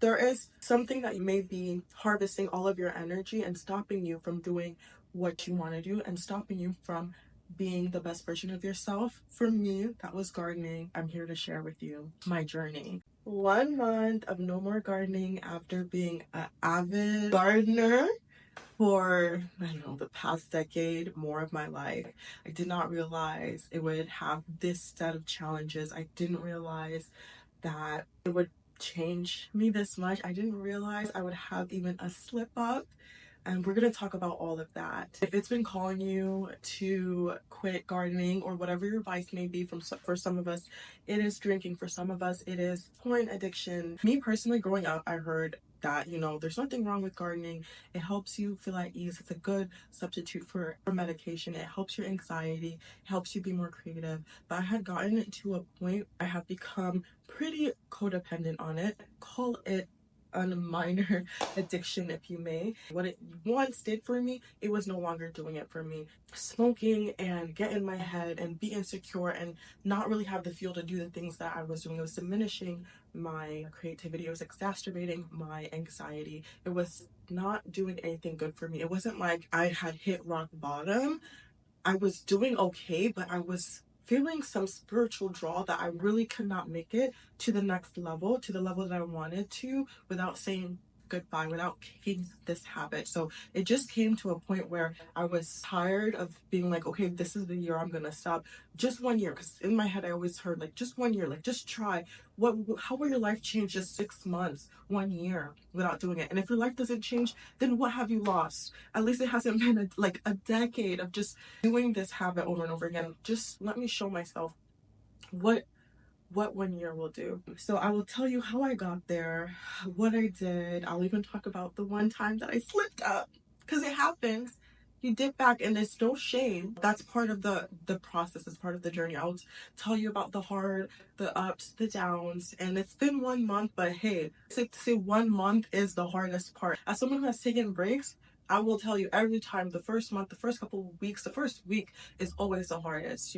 There is something that you may be harvesting all of your energy and stopping you from doing what you want to do and stopping you from being the best version of yourself. For me, that was gardening. I'm here to share with you my journey. 1 month of no more gardening after being an avid gardener for, I don't know, the past decade, more of my life. I did not realize it would have this set of challenges. I didn't realize that it would change me this much. I didn't realize I would have even a slip up. And we're going to talk about all of that. If it's been calling you to quit gardening or whatever your vice may be, for some of us, it is drinking. For some of us, it is porn addiction. Me personally, growing up, I heard that, there's nothing wrong with gardening. It helps you feel at ease. It's a good substitute for medication. It helps your anxiety, helps you be more creative. But I had gotten to a point, I have become pretty codependent on it. Call it a minor addiction, if you may. What it once did for me, it was no longer doing it for me. Smoking and get in my head and be insecure and not really have the fuel to do the things that I was doing. It was diminishing my creativity. It was exacerbating my anxiety. It was not doing anything good for me. It wasn't like I had hit rock bottom. I was doing okay, but I was feeling some spiritual draw that I really could not make it to the next level, to the level that I wanted to, without saying goodbye, without kicking this habit. So it just came to a point where I was tired of being like, okay, this is the year I'm gonna stop. Just 1 year, because in my head I always heard like just 1 year, like just try. How will your life change just 6 months, 1 year without doing it? And if your life doesn't change, then what have you lost? At least it hasn't been like a decade of just doing this habit over and over again. Just let me show myself what 1 year will do. So I will tell you how I got there, what I did. I'll even talk about the one time that I slipped up, because it happens. You dip back and there's no shame. That's part of the process. It's part of the journey. I'll tell you about the hard, the ups, the downs. And it's been 1 month, but hey, safe to say 1 month is the hardest part. As someone who has taken breaks, I will tell you every time, the first month, the first couple of weeks, the first week is always the hardest,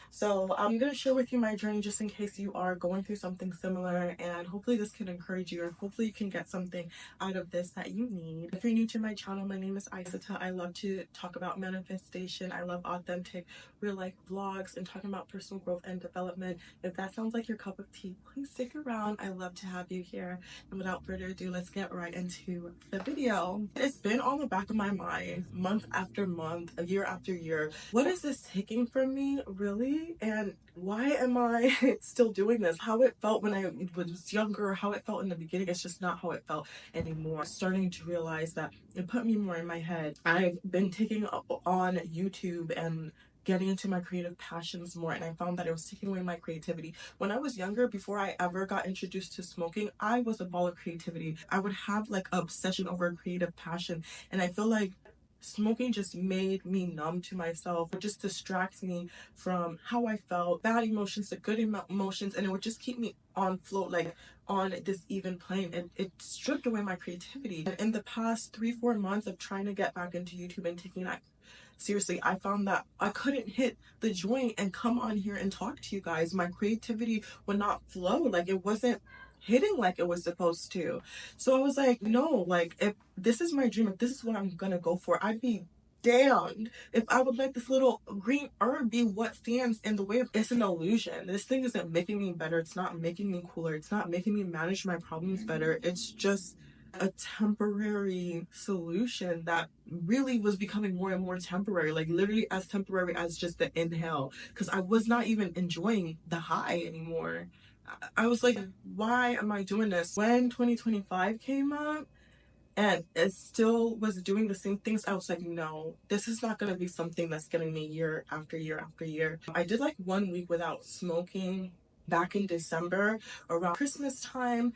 So I'm going to share with you my journey just in case you are going through something similar, and hopefully this can encourage you, and hopefully you can get something out of this that you need. If you're new to my channel, my name is Isata. I love to talk about manifestation. I love authentic, real life vlogs and talking about personal growth and development. If that sounds like your cup of tea, please stick around. I love to have you here. And without further ado, let's get right into the video. It's been on the back of my mind month after month, year after year. What is this taking from me, really? And why am I still doing this? How it felt when I was younger, how it felt in the beginning, it's just not how it felt anymore. Starting to realize that it put me more in my head. I've been taking on YouTube and getting into my creative passions more, and I found that it was taking away my creativity. When I was younger, before I ever got introduced to smoking, I was a ball of creativity. I would have like an obsession over a creative passion, and I feel like smoking just made me numb to myself. It just distracts me from how I felt, bad emotions to good emotions, and it would just keep me on float, like on this even plane, and it stripped away my creativity. And in the past 3-4 months of trying to get back into YouTube and taking that seriously, I found that I couldn't hit the joint and come on here and talk to you guys. My creativity would not flow. Like, it wasn't hitting like it was supposed to. So I was like, no, like, if this is my dream, if this is what I'm gonna go for, I'd be damned if I would let this little green herb be what stands in the way of. It's an illusion. This thing isn't making me better. It's not making me cooler. It's not making me manage my problems better. It's just a temporary solution that really was becoming more and more temporary, like literally as temporary as just the inhale, because I was not even enjoying the high anymore. I was like, why am I doing this? When 2025 came up and it still was doing the same things, I was like, no, this is not going to be something that's getting me year after year after year. I did like 1 week without smoking back in December around Christmas time,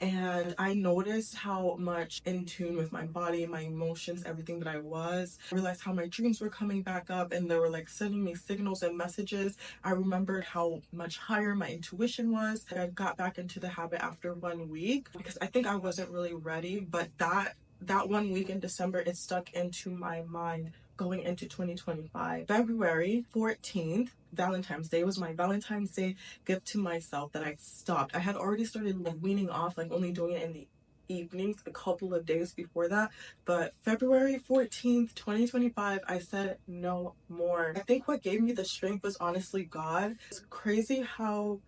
and I noticed how much in tune with my body, my emotions, everything that I was. I realized how my dreams were coming back up and they were like sending me signals and messages. I remembered how much higher my intuition was. I got back into the habit after 1 week because I think I wasn't really ready, but that 1 week in December, it stuck into my mind going into 2025. February 14th, Valentine's Day, was my Valentine's Day gift to myself that I stopped. I had already started like weaning off, like only doing it in the evenings a couple of days before that, but February 14th 2025, I said no more. I think what gave me the strength was honestly God. It's crazy how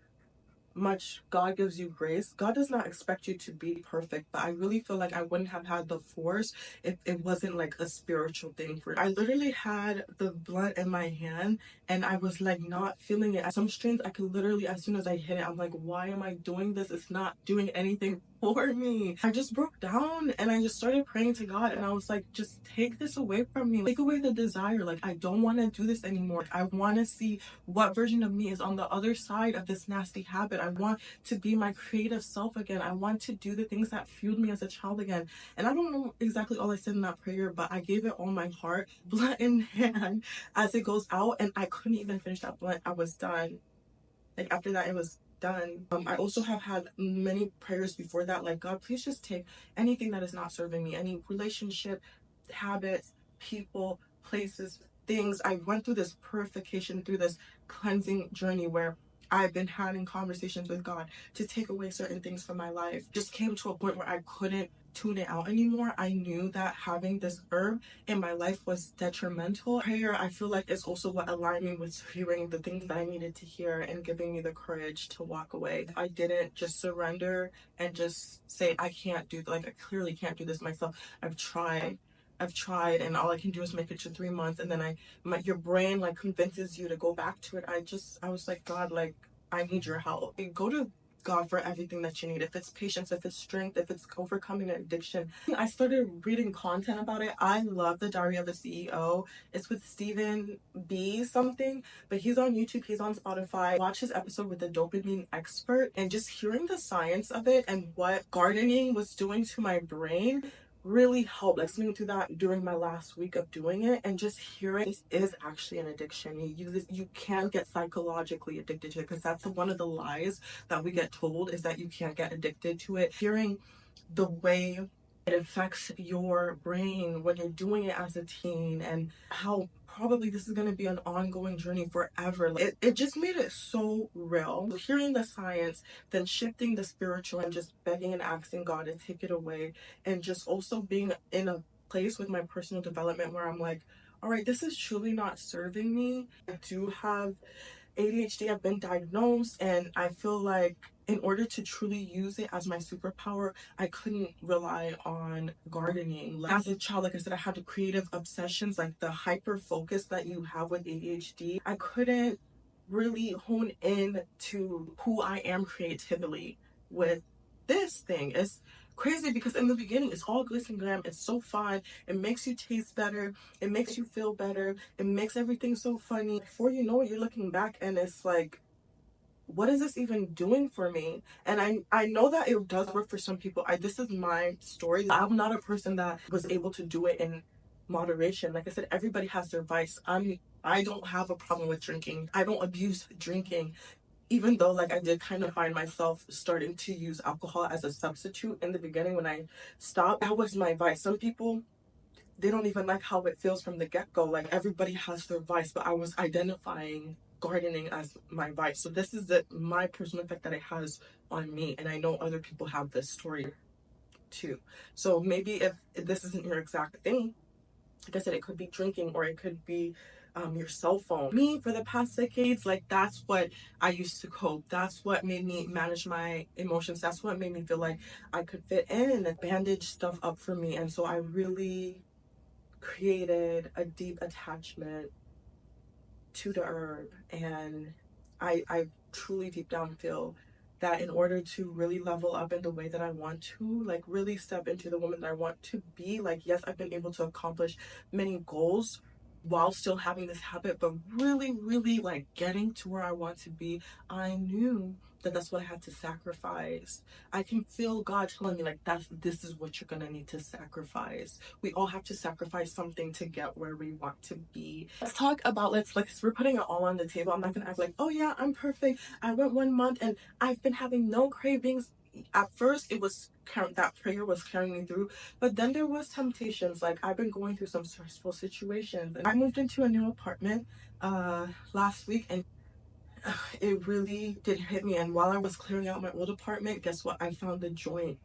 much God gives you grace. God does not expect you to be perfect, but I really feel like I wouldn't have had the force if it wasn't like a spiritual thing for me. I literally had the blunt in my hand and I was like not feeling it. Some strains I could literally, as soon as I hit it, I'm like, why am I doing this? It's not doing anything for me. I just broke down and I just started praying to God and I was like, just take this away from me. Take away the desire. Like, I don't want to do this anymore. I want to see what version of me is on the other side of this nasty habit. I want to be my creative self again. I want to do the things that fueled me as a child again. And I don't know exactly all I said in that prayer, but I gave it all my heart, blunt in hand, as it goes out. And I couldn't even finish that blunt. I was done. Like, after that, it was done. I also have had many prayers before that, like, God, please just take anything that is not serving me, any relationship, habits, people, places, things. I went through this purification, through this cleansing journey where I've been having conversations with God to take away certain things from my life. Just came to a point where I couldn't tune it out anymore. I knew that having this herb in my life was detrimental. Prayer, I feel like, is also what aligned me with hearing the things that I needed to hear and giving me the courage to walk away. I didn't just surrender and just say, I can't do, like, I clearly can't do this myself. I've tried and all I can do is make it to 3 months, and then your brain like convinces you to go back to it. I was like, God, like, I need your help. Go to God for everything that you need. If it's patience, if it's strength, if it's overcoming an addiction. I started reading content about it. I love The Diary of a CEO. It's with Stephen B something, but he's on YouTube, he's on Spotify. Watch his episode with the dopamine expert, and just hearing the science of it and what gardening was doing to my brain really helped. Like, listening to that during my last week of doing it and just hearing this is actually an addiction. You can get psychologically addicted to it, because that's one of the lies that we get told, is that you can't get addicted to it. Hearing the way it affects your brain when you're doing it as a teen, and how probably this is going to be an ongoing journey forever. It just made it so real. Hearing the science, then shifting the spiritual, and just begging and asking God to take it away, and just also being in a place with my personal development where I'm like, all right, this is truly not serving me. I do have ADHD, I've been diagnosed, and I feel like in order to truly use it as my superpower, I couldn't rely on gardening. As a child, like I said, I had the creative obsessions, like the hyper focus that you have with ADHD. I couldn't really hone in to who I am creatively with this thing. It's crazy because in the beginning, it's all glitz and glam. It's so fun. It makes you taste better. It makes you feel better. It makes everything so funny. Before you know it, you're looking back and it's like, what is this even doing for me? And I know that it does work for some people. This is my story. I'm not a person that was able to do it in moderation. Like I said, everybody has their vice. I don't have a problem with drinking. I don't abuse drinking, even though, like, I did kind of find myself starting to use alcohol as a substitute in the beginning when I stopped. That was my vice. Some people, they don't even like how it feels from the get-go. Like, everybody has their vice, but I was identifying gardening as my vice. So this is my personal effect that it has on me, and I know other people have this story too. So maybe if this isn't your exact thing, like I said, it could be drinking, or it could be your cell phone. Me, for the past decades, like, that's what I used to cope. That's what made me manage my emotions. That's what made me feel like I could fit in and bandage stuff up for me. And so I really created a deep attachment to the herb, and I truly deep down feel that in order to really level up in the way that I want to, like, really step into the woman that I want to be, like, yes, I've been able to accomplish many goals while still having this habit, but really, really, like, getting to where I want to be, I knew that that's what I had to sacrifice. I can feel God telling me, like, this is what you're gonna need to sacrifice. We all have to sacrifice something to get where we want to be. Let's talk about, we're putting it all on the table. I'm not gonna act like, oh yeah, I'm perfect. I went 1 month and I've been having no cravings. At first, it was that prayer was carrying me through. But then there was temptations. Like, I've been going through some stressful situations, and I moved into a new apartment last week, and it really did hit me. And while I was clearing out my old apartment, guess what? I found the joint.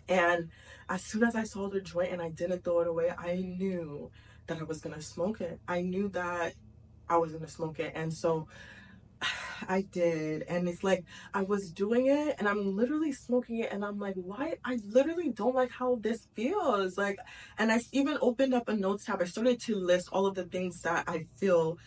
And as soon as I saw the joint and I didn't throw it away, I knew that I was gonna smoke it. I knew that I was gonna smoke it. And so I did. And it's like I was doing it and I'm literally smoking it, and I'm like, why? I literally don't like how this feels. Like, and I even opened up a notes tab. I started to list all of the things that I feel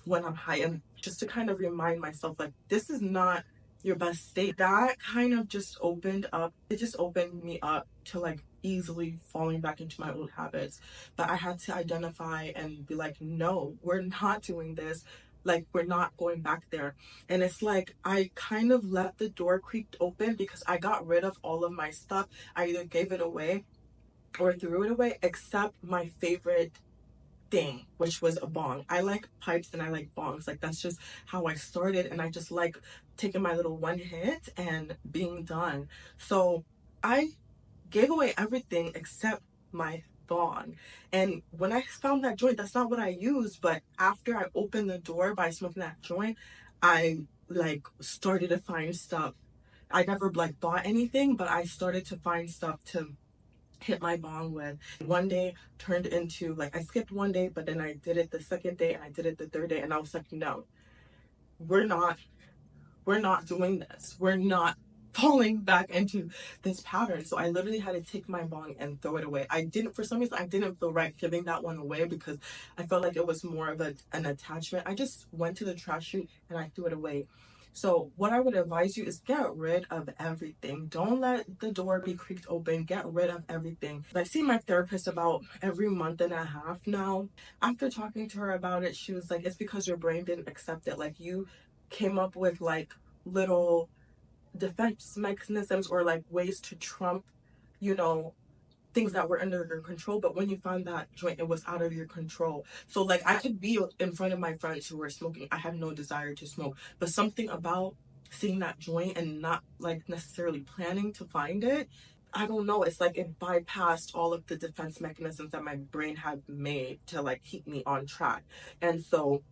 when I'm high, and just to kind of remind myself, like, this is not your best state. That kind of just opened up, it just opened me up to like easily falling back into my old habits. But I had to identify and be like, no, we're not doing this. Like, we're not going back there. And it's like I kind of left the door creaked open because I got rid of all of my stuff. I either gave it away or threw it away, except my favorite thing, which was a bong. I like pipes and I like bongs. Like, that's just how I started, and I just like taking my little one hit and being done. So I gave away everything except my bong. And when I found that joint, that's not what I used, but after I opened the door by smoking that joint, I like started to find stuff. I never like bought anything, but I started to find stuff to hit my bong with. One day turned into like, I skipped one day, but then I did it the second day and I did it the third day, and I was like, no, we're not we're not doing this. We're not falling back into this pattern. So I literally had to take my bong and throw it away. I didn't, for some reason, I didn't feel right giving that one away because I felt like it was more of an attachment. I just went to the trash chute and I threw it away. So what I would advise you is get rid of everything. Don't let the door be creaked open. Get rid of everything. I see my therapist about every month and a half now. After talking to her about it, she was like, it's because your brain didn't accept it. Like, you came up with like little defense mechanisms or like ways to trump, you know, things that were under your control. But when you found that joint, it was out of your control. So like, I could be in front of my friends who were smoking. I had no desire to smoke, but something about seeing that joint and not like necessarily planning to find it, I don't know, it's like it bypassed all of the defense mechanisms that my brain had made to like keep me on track. And so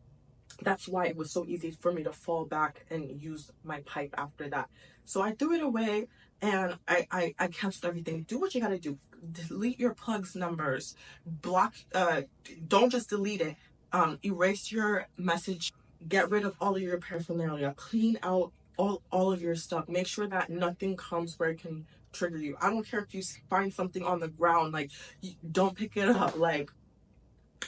that's why it was so easy for me to fall back and use my pipe after that. So I threw it away, and I canceled everything. Do what you gotta do. Delete your plugs numbers. Block, don't just delete it. Erase your message. Get rid of all of your paraphernalia. Clean out all of your stuff. Make sure that nothing comes where it can trigger you. I don't care if you find something on the ground, like, don't pick it up. Like,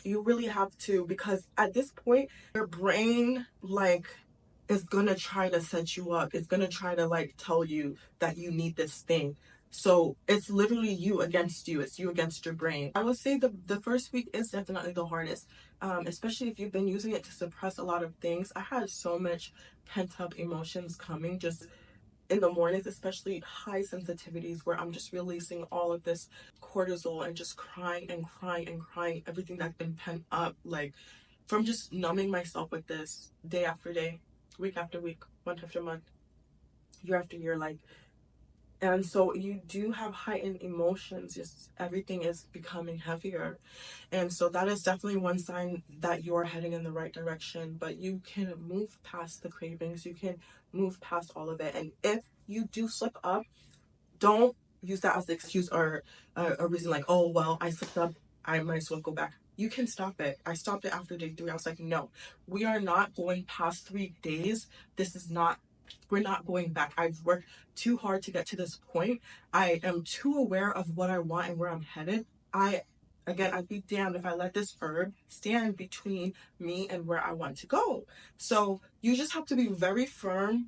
you really have to, because at this point your brain like is gonna try to set you up. It's gonna try to like tell you that you need this thing. So it's literally you against you. It's you against your brain. I would say the first week is definitely the hardest, especially if you've been using it to suppress a lot of things. I had so much pent up emotions coming just in the mornings, especially high sensitivities, where I'm just releasing all of this cortisol and just crying and crying and crying, everything that's been pent up, like from just numbing myself with this day after day, week after week, month after month, year after year. Like, and so you do have heightened emotions, just everything is becoming heavier. And so that is definitely one sign that you're heading in the right direction. But you can move past the cravings, you can move past all of it. And if you do slip up, don't use that as an excuse or a reason like, oh, well, I slipped up, I might as well go back. You can stop it. I stopped it after day 3. I was like, no, we are not going past 3 days. This is not, we're not going back. I've worked too hard to get to this point. I am too aware of what I want and where I'm headed. Again, I'd be damned if I let this herb stand between me and where I want to go. So you just have to be very firm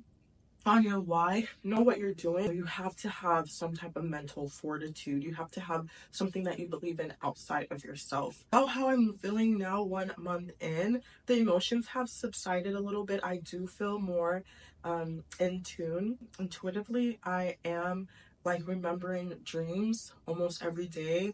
on your why, know what you're doing. You have to have some type of mental fortitude. You have to have something that you believe in outside of yourself. About how I'm feeling now, 1 month in, the emotions have subsided a little bit. I do feel more in tune. Intuitively, I am like remembering dreams almost every day.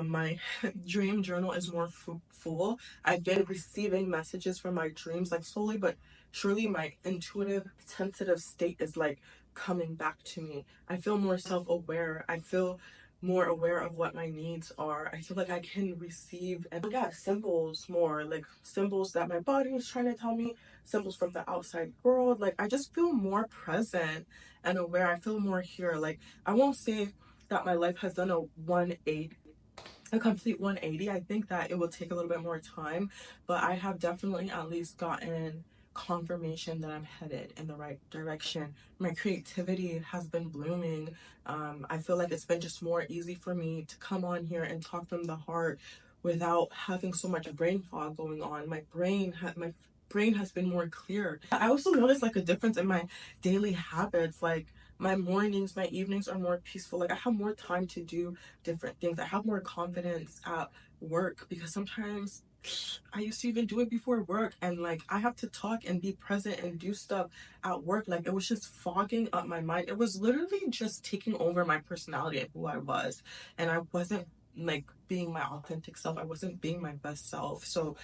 My dream journal is more full. I've been receiving messages from my dreams, like slowly but surely my intuitive sensitive state is like coming back to me. I feel more self-aware. I feel more aware of what my needs are. I feel like I can receive and look at symbols more, like symbols that my body is trying to tell me, symbols from the outside world. Like I just feel more present and aware. I feel more here. Like I won't say that my life has done a complete 180. I think that it will take a little bit more time, but I have definitely at least gotten confirmation that I'm headed in the right direction. My creativity has been blooming. I feel like it's been just more easy for me to come on here and talk from the heart without having so much brain fog going on. My brain has been more clear. I also noticed like a difference in my daily habits. Like my mornings, my evenings are more peaceful. Like I have more time to do different things. I have more confidence at work because sometimes I used to even do it before work, and like I have to talk and be present and do stuff at work. Like it was just fogging up my mind. It was literally just taking over my personality and who I was, and I wasn't like being my authentic self. I wasn't being my best self. So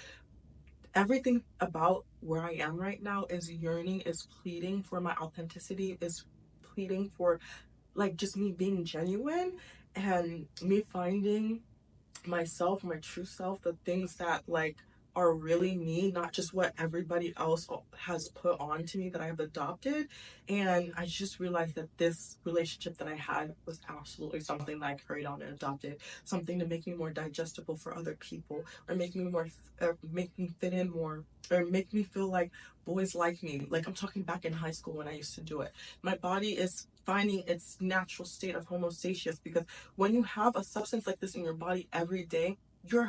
everything about where I am right now is yearning, is pleading for my authenticity, is pleading for like just me being genuine and me finding myself, my true self, the things that like are really me, not just what everybody else has put on to me that I have adopted. And I just realized that this relationship that I had was absolutely something that I carried on and adopted, something to make me more digestible for other people, or make me fit in more, or make me feel like boys like me. Like I'm talking back in high school when I used to do it. My body is finding its natural state of homostasis, because when you have a substance like this in your body every day, your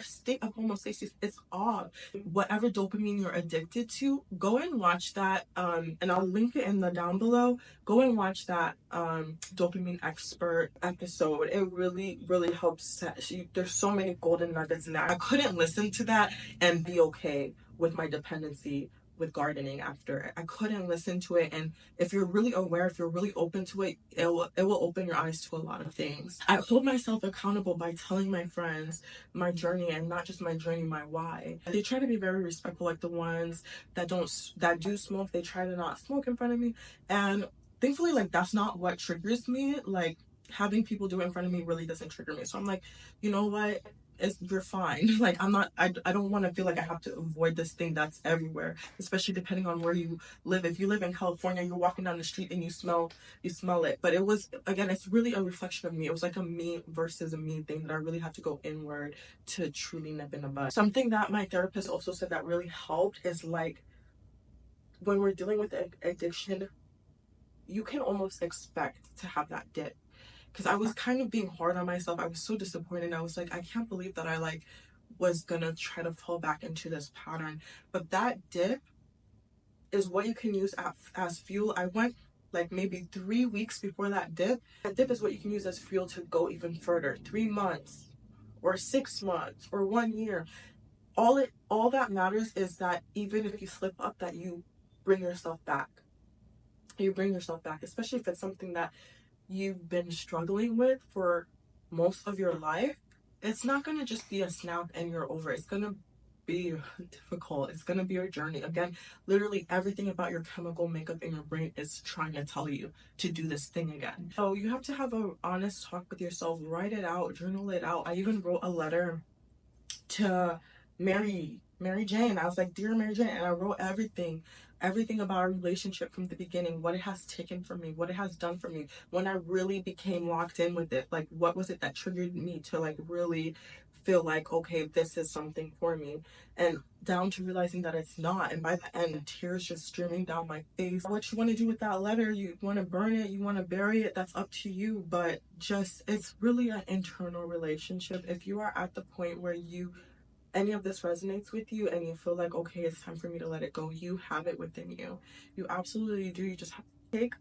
state of homeostasis is off. Whatever dopamine you're addicted to, go and watch that, and I'll link it in the down below. Go and watch that dopamine expert episode. It really really helps set you. There's so many golden nuggets in that. I couldn't listen to that and be okay with my dependency with gardening after. I couldn't listen to it. And if you're really aware, if you're really open to it, it will open your eyes to a lot of things. I hold myself accountable by telling my friends my journey, and not just my journey, my why. They try to be very respectful, like the ones that do smoke, they try to not smoke in front of me. And thankfully, like that's not what triggers me. Like having people do it in front of me really doesn't trigger me. So I'm like, you know what? You're fine. Like I don't want to feel like I have to avoid this thing that's everywhere, especially depending on where you live. If you live in California, you're walking down the street and you smell it. But it was, again, it's really a reflection of me. It was like a me versus a me thing that I really have to go inward to truly nip in the bud. Something that my therapist also said that really helped is like when we're dealing with addiction, you can almost expect to have that dip, because I was kind of being hard on myself. I was so disappointed. I was like, I can't believe that I like was gonna try to fall back into this pattern. But that dip is what you can use as fuel. I went like maybe 3 weeks before that dip. That dip is what you can use as fuel to go even further. 3 months or 6 months or 1 year. All that matters is that even if you slip up, that you bring yourself back. You bring yourself back, especially if it's something that you've been struggling with for most of your life. It's not going to just be a snap and you're over. It's going to be difficult. It's going to be your journey. Again, literally everything about your chemical makeup in your brain is trying to tell you to do this thing again. So you have to have an honest talk with yourself. Write it out, journal it out. I even wrote a letter to Mary Jane. I was like, "Dear Mary Jane," and I wrote everything about our relationship from the beginning, what it has taken from me, what it has done for me, when I really became locked in with it. Like, what was it that triggered me to like really feel like, okay, this is something for me, and down to realizing that it's not. And by the end, tears just streaming down my face. What you want to do with that letter, you want to burn it, you want to bury it, that's up to you. But just, it's really an internal relationship. If you are at the point where any of this resonates with you and you feel like, okay, it's time for me to let it go, you have it within you. You absolutely do. You just have to take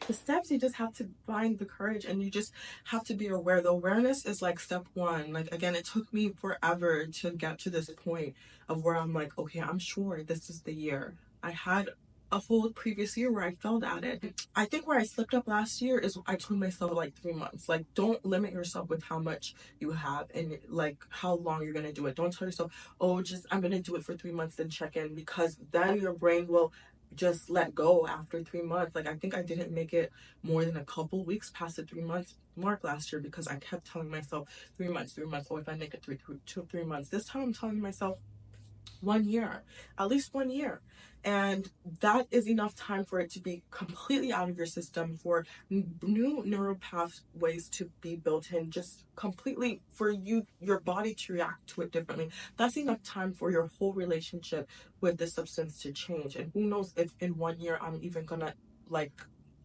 the steps. You just have to find the courage, and you just have to be aware. The awareness is like step one. Like, again, it took me forever to get to this point of where I'm like, okay, I'm sure this is the year. I had a whole previous year where I failed at it. I think where I slipped up last year is I told myself like 3 months. Like, don't limit yourself with how much you have and like how long you're gonna do it. Don't tell yourself, oh, just I'm gonna do it for 3 months then check in, because then your brain will just let go after 3 months. Like, I think I didn't make it more than a couple weeks past the 3 months mark last year because I kept telling myself 3 months, 3 months. Oh, if I make it 3 months. This time I'm telling myself 1 year, at least 1 year. And that is enough time for it to be completely out of your system, for new neural pathways to be built in, just completely for your body to react to it differently. That's enough time for your whole relationship with the substance to change. And who knows if in 1 year I'm even gonna like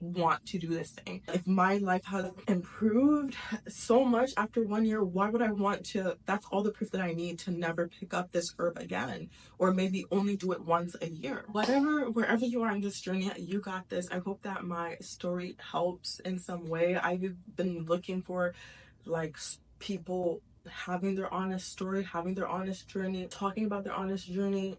want to do this thing. If my life has improved so much after 1 year, why would I want to? That's all the proof that I need to never pick up this herb again, or maybe only do it once a year. Whatever, wherever you are in this journey, you got this. I hope that my story helps in some way. I've been looking for like people having their honest story, having their honest journey, talking about their honest journey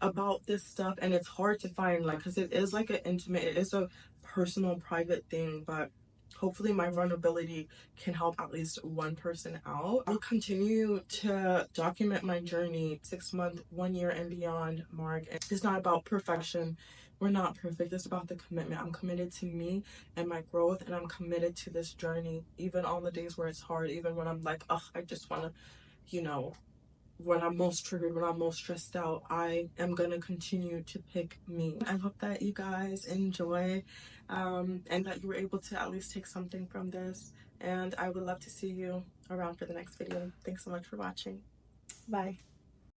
about this stuff, and it's hard to find, like, because it is like an intimate, it is a personal private thing, but hopefully my vulnerability can help at least one person out. I'll continue to document my journey, 6 month, 1 year and beyond mark. It's not about perfection. We're not perfect. It's about the commitment. I'm committed to me and my growth, and I'm committed to this journey even on the days where it's hard, even when I'm like, oh, I just want to, you know, when I'm most triggered, when I'm most stressed out, I am gonna continue to pick me. I hope that you guys enjoy, and that you were able to at least take something from this. And I would love to see you around for the next video. Thanks so much for watching. Bye.